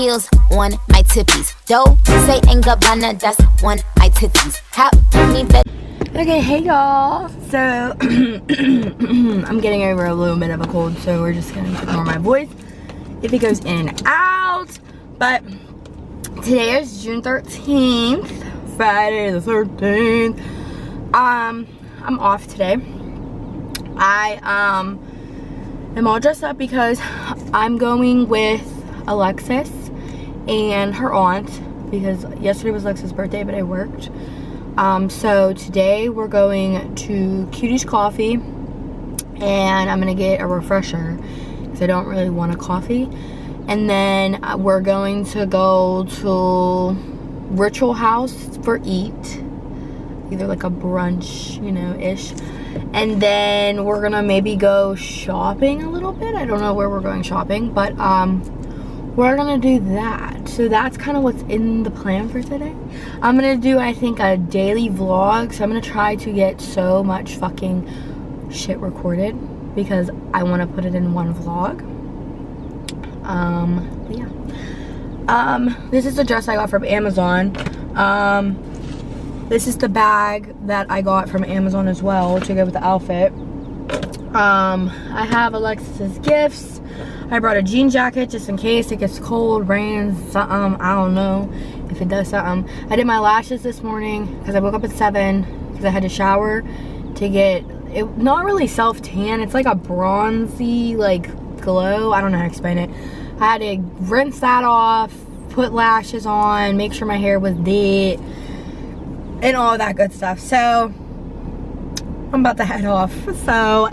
heels on my tippies. Don't say ain't Gabbana, that's on my titties. How me bet. Okay, hey y'all. So I'm getting over a little bit of a cold, so we're just gonna ignore my voice if it goes in and out. But today is June 13th, Friday the 13th. I'm off today. I am all dressed up because I'm going with Alexis and her aunt, because yesterday was Alexis' birthday, but I worked. So today we're going to Cutie's Coffee, and I'm gonna get a refresher because I don't really want a coffee. And then we're going to go to Ritual House for eat, either like a brunch, you know, ish. And then we're gonna maybe go shopping a little bit. I don't know where we're going shopping, but we're gonna do that. So that's kind of what's in the plan for today. I'm gonna do, I think, a daily vlog. So I'm gonna try to get so much fucking shit recorded because I want to put it in one vlog. But yeah. This is the dress I got from Amazon. This is the bag that I got from Amazon as well to go with the outfit. I have Alexis's gifts. I brought a jean jacket just in case it gets cold, rains, something. I don't know if it does something. I did my lashes this morning because I woke up at 7 because I had to shower to get it. Not really self-tan. It's like a bronzy like glow. I don't know how to explain it. I had to rinse that off, put lashes on, make sure my hair was dead, and all that good stuff. So I'm about to head off. So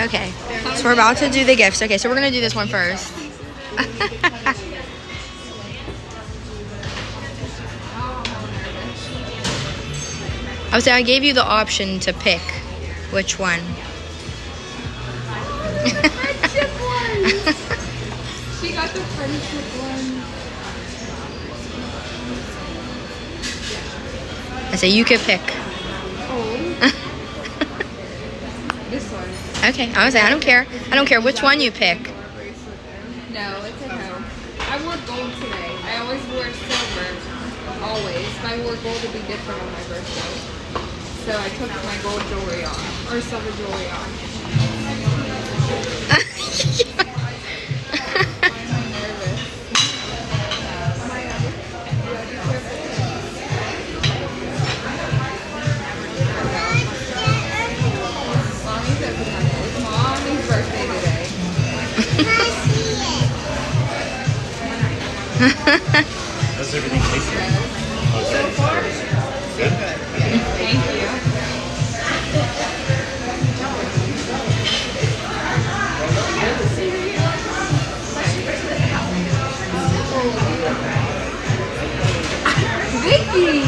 okay, so we're about to do the gifts. Okay, so we're gonna do this one first. I would say I gave you the option to pick which one. Friendship one. She got the friendship one. I say you could pick. This one. Okay, I would say I don't care. I don't care which one you pick. No, it's a no. I wore gold today. I always wear silver. Always. But I wore gold to be different on my birthday. So I took my gold jewelry off. Or silver jewelry off. I'm nervous. Mommy says it's Mommy's birthday today. How's everything tasting? So far, good. Thank you. Vicky!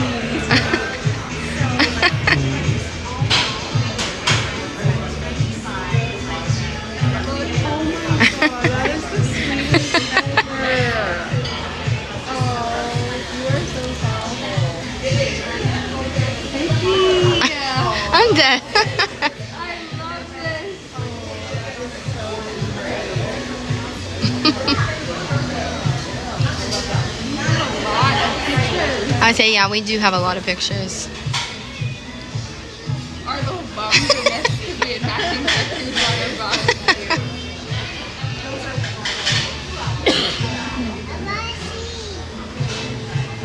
I'm dead. I love this. I say yeah, we do have a lot of pictures. Our little bums in this could be in matching tattoos on their bodies.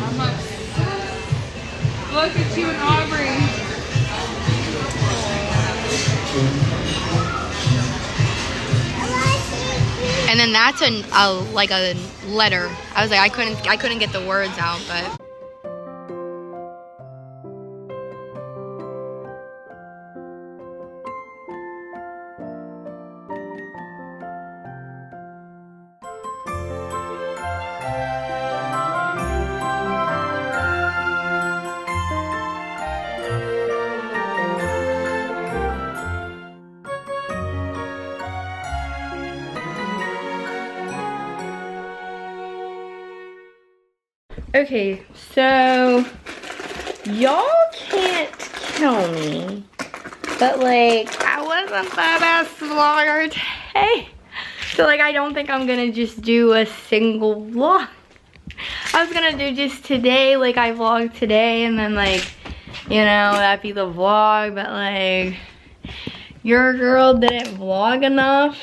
I'm obsessed. Look at you and Aubrey. And And then that's like a letter. I was like, I couldn't get the words out, but. Okay, so y'all can't kill me, but like I wasn't the best vlogger today. So like I don't think I'm gonna just do a single vlog. I was gonna do just today, like I vlogged today, and then like, you know, that'd be the vlog, but like your girl didn't vlog enough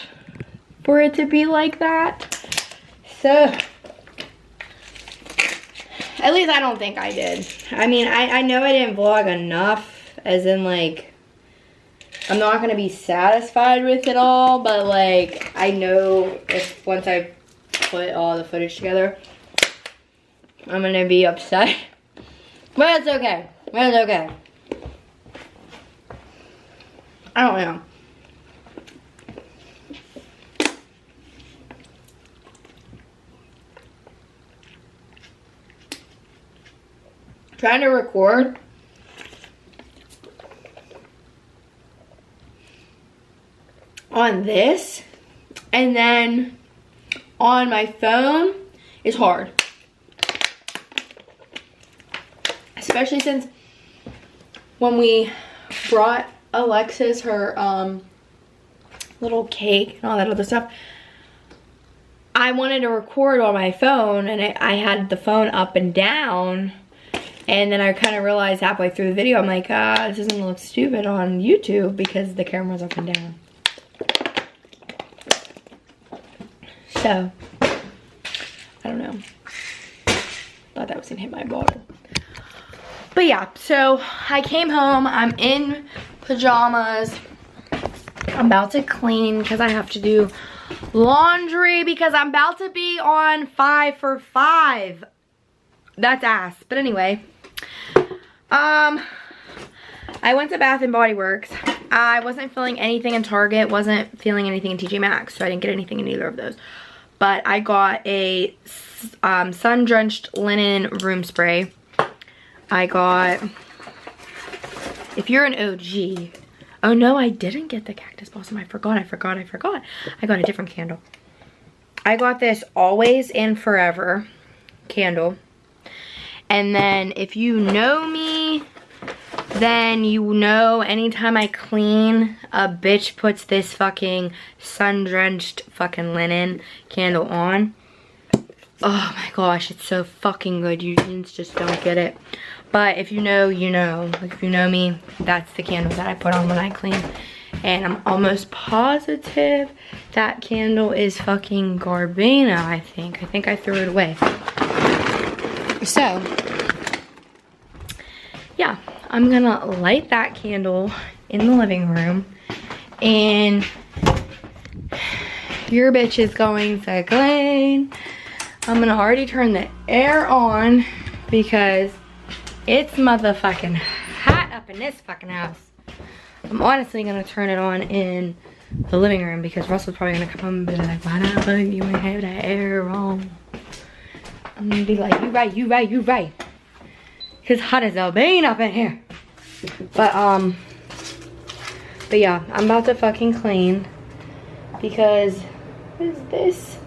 for it to be like that. So at least I don't think I did. I mean, I know I didn't vlog enough, as in like, I'm not gonna be satisfied with it all, but like, I know if once I put all the footage together, I'm gonna be upset. But it's okay, it's okay. I don't know. Trying to record on this and then on my phone is hard, especially since when we brought Alexis her little cake and all that other stuff, I wanted to record on my phone, and I had the phone up and down. And then I kind of realized halfway through the video, I'm like, this is gonna look stupid on YouTube because the camera's up and down. So, I don't know. Thought that was gonna hit my bottle. But yeah, so I came home, I'm in pajamas. I'm about to clean because I have to do laundry because I'm about to be on 5 for 5. That's ass. But anyway, I went to Bath and Body Works. I wasn't feeling anything in Target, wasn't feeling anything in TJ Maxx, so I didn't get anything in either of those. But I got a sun-drenched linen room spray. I got, if you're an OG, oh no, I didn't get the Cactus Blossom. I forgot. I got a different candle. I got this Always and Forever candle. And then if you know me, then you know anytime I clean, a bitch puts this fucking sun-drenched fucking linen candle on. Oh my gosh, it's so fucking good. You just don't get it. But if you know, you know. Like if you know me, that's the candle that I put on when I clean. And I'm almost positive that candle is fucking Garbena, I think. I think I threw it away. So, yeah, I'm gonna light that candle in the living room, and your bitch is going to clean. I'm gonna already turn the air on because it's motherfucking hot up in this fucking house. I'm honestly gonna turn it on in the living room because Russell's probably gonna come home and be like, why the fuck you ain't have that air on? I'm gonna be like, you right. It's hot as a bean up in here. But yeah, I'm about to fucking clean because what is this?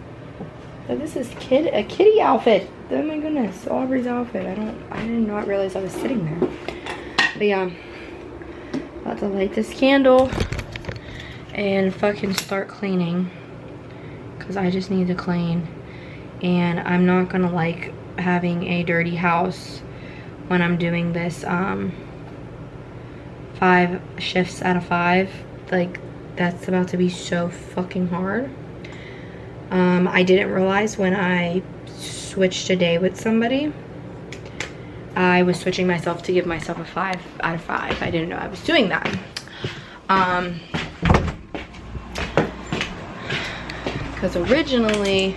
Oh, this is a kitty outfit. Oh my goodness, Aubrey's outfit. I did not realize I was sitting there. But yeah, about to light this candle and fucking start cleaning because I just need to clean. And I'm not gonna like having a dirty house when I'm doing this 5 shifts out of 5. Like, that's about to be so fucking hard. I didn't realize when I switched a day with somebody, I was switching myself to give myself a 5 out of 5. I didn't know I was doing that. Because originally,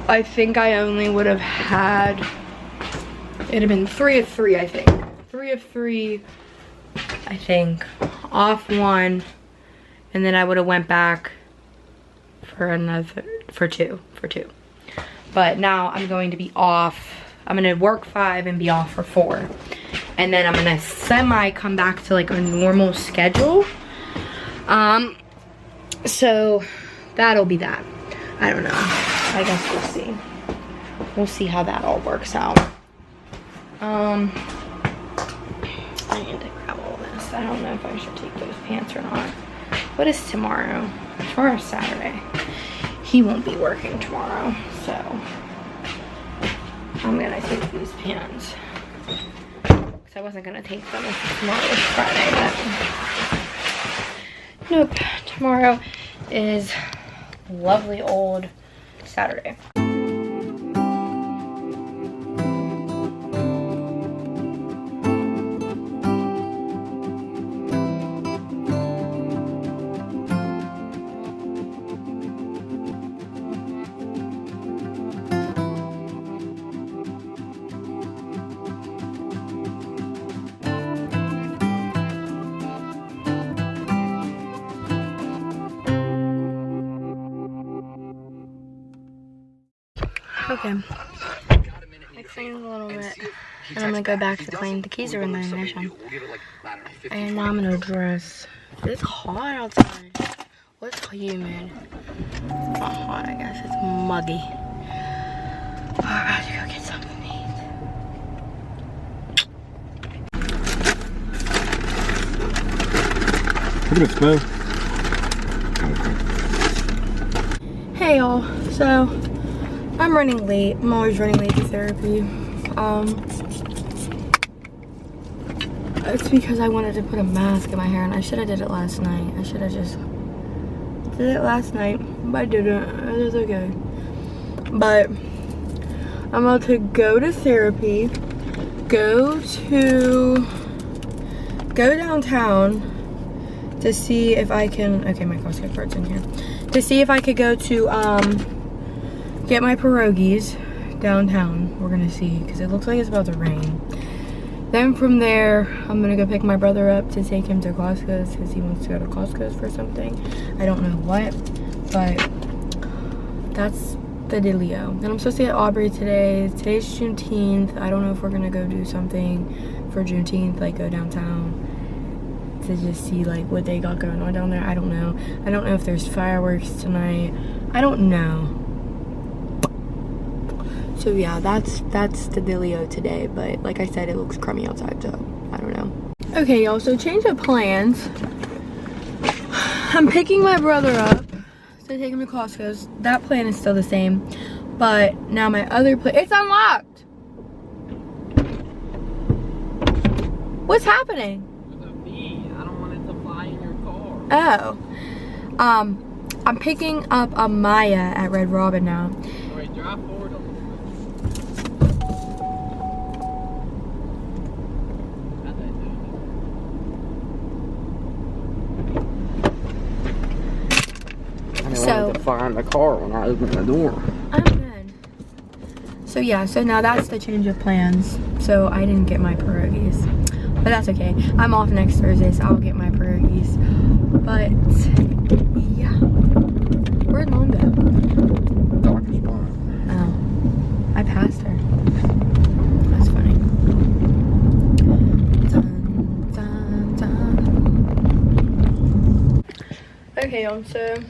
I think I only would have had, it'd have been 3 of 3, I think. 3 of 3, I think, off 1, and then I would have went back for another, for two. But now I'm going to be off, I'm gonna work 5 and be off for 4. And then I'm gonna semi come back to like a normal schedule. So that'll be that. I don't know. I guess we'll see. We'll see how that all works out. I need to grab all this. I don't know if I should take those pants or not. What is tomorrow? Tomorrow's Saturday. He won't be working tomorrow, so I'm gonna take these pants. Cause I wasn't gonna take them if tomorrow was Friday, but nope. Tomorrow is lovely old Saturday. Okay. Explain a little bit, and I'm gonna go back to clean. The keys are in the ignition. And now I'm gonna dress. It's hot outside. What's humid? It's not hot, I guess. It's muggy. Oh, we're about to go get something to eat. Look at it smell. Hey y'all, so I'm running late. I'm always running late to therapy. It's because I wanted to put a mask in my hair and I should have did it last night. I should have just did it last night, but I didn't. It was okay. But I'm about to go to therapy, go downtown to see if I can, okay, my Costco card's in here, to see if I could go to get my pierogies downtown. We're gonna see, because it looks like it's about to rain. Then from there, I'm gonna go pick my brother up to take him to Costco's because he wants to go to Costco's for something. I don't know what, but that's the dealio. Then I'm supposed to get Aubrey today. Today's Juneteenth. I don't know if we're gonna go do something for Juneteenth, like go downtown to just see like what they got going on down there. I don't know. I don't know if there's fireworks tonight. I don't know. So yeah, that's the dealio today, but like I said, it looks crummy outside, so I don't know. Okay, y'all, so change of plans. I'm picking my brother up to take him to Costco's. That plan is still the same, but now my other plan, it's unlocked. What's happening? I don't want it to fly in your car. Oh. I'm picking up a Maya at Red Robin now. Alright, drive forward. To find the car when I open the door. I'm good. So yeah, so now that's the change of plans. So I didn't get my pierogies, but that's okay. I'm off next Thursday, so I'll get my pierogies. But yeah, where'd Mom go? Doctor's gone. Oh, I passed her. That's funny. Dun, dun, dun. Okay, so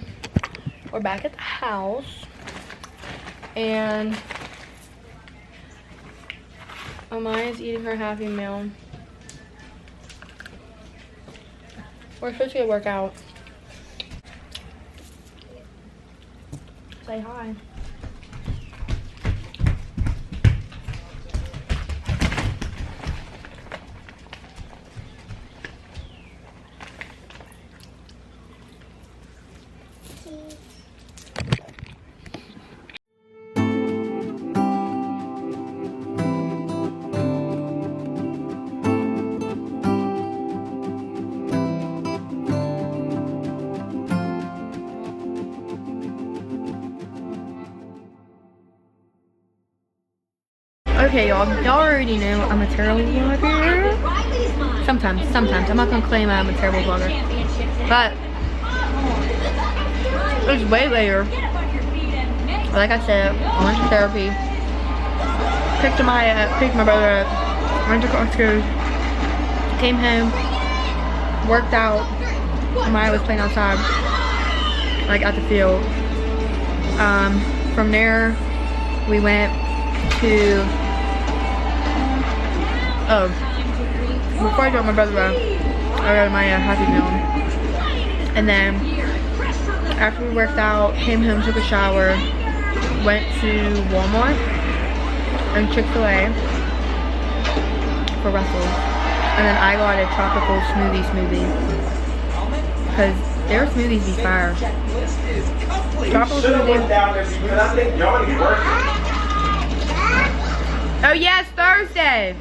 we're back at the house, and Amaya's eating her Happy Meal. We're supposed to go work out. Say hi. Okay, y'all already know I'm a terrible vlogger. Sometimes. I'm not gonna claim I'm a terrible vlogger. But it's way later. Like I said, I went to therapy. Picked my brother up. Went to Costco. Came home. Worked out. Maya was playing outside. Like at the field. From there, we went to, before I dropped my brother off, I got my Happy Meal. And then, after we worked out, came home, took a shower, went to Walmart and Chick-fil-A for Russell. And then I got a tropical smoothie. Because their smoothies be fire. Tropical smoothie. Oh yes, Thursday.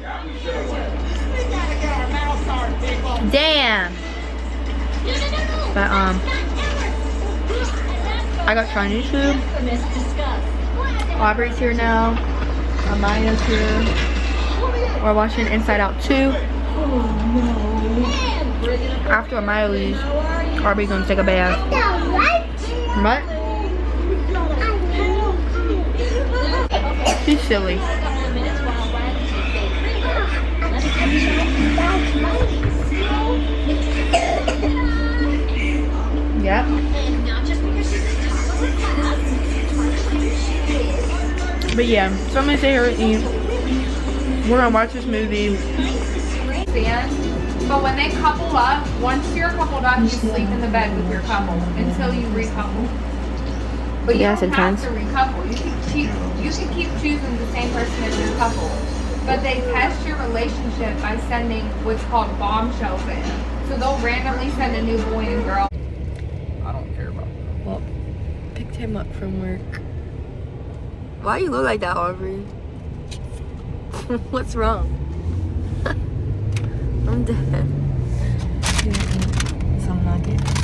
Damn. But I got Chinese food. Aubrey's here now. Amaya's here. We're watching Inside Out 2. After Amaya leaves, Aubrey's gonna take a bath. What? She's silly. Yep. But yeah, so I'm gonna stay here and eat. We're gonna watch this movie. But when they couple up, once you're coupled up, you sleep in the bed with your couple until you recouple. But you don't have to recouple. You can keep choosing the same person as your couple. But they test your relationship by sending what's called bombshells in. So they'll randomly send a new boy and girl. I don't care about that. Well, picked him up from work. Why you look like that, Aubrey? What's wrong? I'm dead. Some nuggets.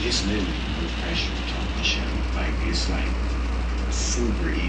Just knew the pressure on the show. Like, it's like super easy.